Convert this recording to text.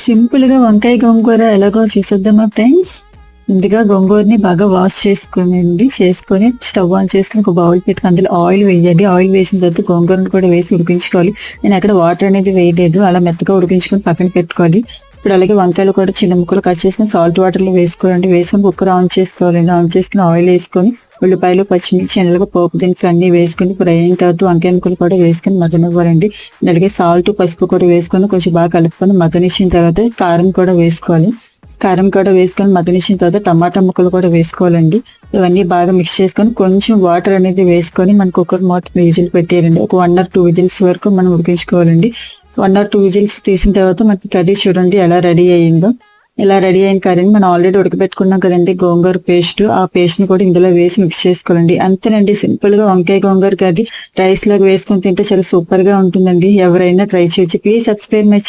Simple గా వంకాయ గోంగూర ఎలాగో చూసేద్దామా ఫ్రెండ్స్. ముందుగా గోంగూరని బాగా వాష్ చేసుకొని స్టవ్ ఆన్ చేసుకుని ఒక బౌల్ పెట్టుకుని అందులో ఆయిల్ వేయాలి. ఆయిల్ వేసిన తర్వాత గోంగూరను కూడా వేసి ఉడికించుకోవాలి. నేను అక్కడ వాటర్ అనేది వేయలేదు, అలా మెత్తగా ఉడికించుకొని పక్కన పెట్టుకోవాలి. ఇప్పుడు అలాగే వంకాయలు కూడా చిన్న ముక్కలు కట్ చేసుకుని సాల్ట్ వాటర్ లో వేసుకోవాలండి. వేసుకొని కుక్కర్ ఆన్ చేసుకోవాలండి. ఆన్ చేసుకుని ఆయిల్ వేసుకొని ఉల్లిపాయలు, పచ్చిమిర్చి, ఎనలుగా పోపు దినుసులు అన్ని వేసుకుని ఫ్రై అయిన తర్వాత వంకాయ ముక్కలు కూడా వేసుకుని మగ్గనివ్వాలండి. అలాగే సాల్ట్, పసుపు కూడా వేసుకొని కొంచెం బాగా కలుపుకొని మగ్గనిచ్చిన తర్వాత కారం కూడా వేసుకోవాలి. కారం కూడా వేసుకొని మగ్గనిచ్చిన తర్వాత టమాటా ముక్కలు కూడా వేసుకోవాలండి. ఇవన్నీ బాగా మిక్స్ చేసుకొని కొంచెం వాటర్ అనేది వేసుకొని మన కుక్కర్ మూత విజిల్ పెట్టేయాలండి. ఒక 1 or 2 విజిల్స్ వరకు మనం ఉడికించుకోవాలండి. 1 or 2 విజిల్స్ తీసిన తర్వాత మనకి కర్రీ చూడండి ఎలా రెడీ అయ్యిందో. ఇలా రెడీ అయిన కర్రీని మనం ఆల్రెడీ ఉడకబెట్టుకున్నాం కదండి గోంగూర పేస్ట్. ఆ పేస్ట్ ని కూడా ఇందులో వేసి మిక్స్ చేసుకోవాలండి. అంతేనండి, సింపుల్ గా వంకాయ గోంగూర కర్రీ రైస్ లాగా వేసుకొని తింటే చాలా సూపర్ గా ఉంటుందండి. ఎవరైనా ట్రై చేయొచ్చు. Please subscribe my channel.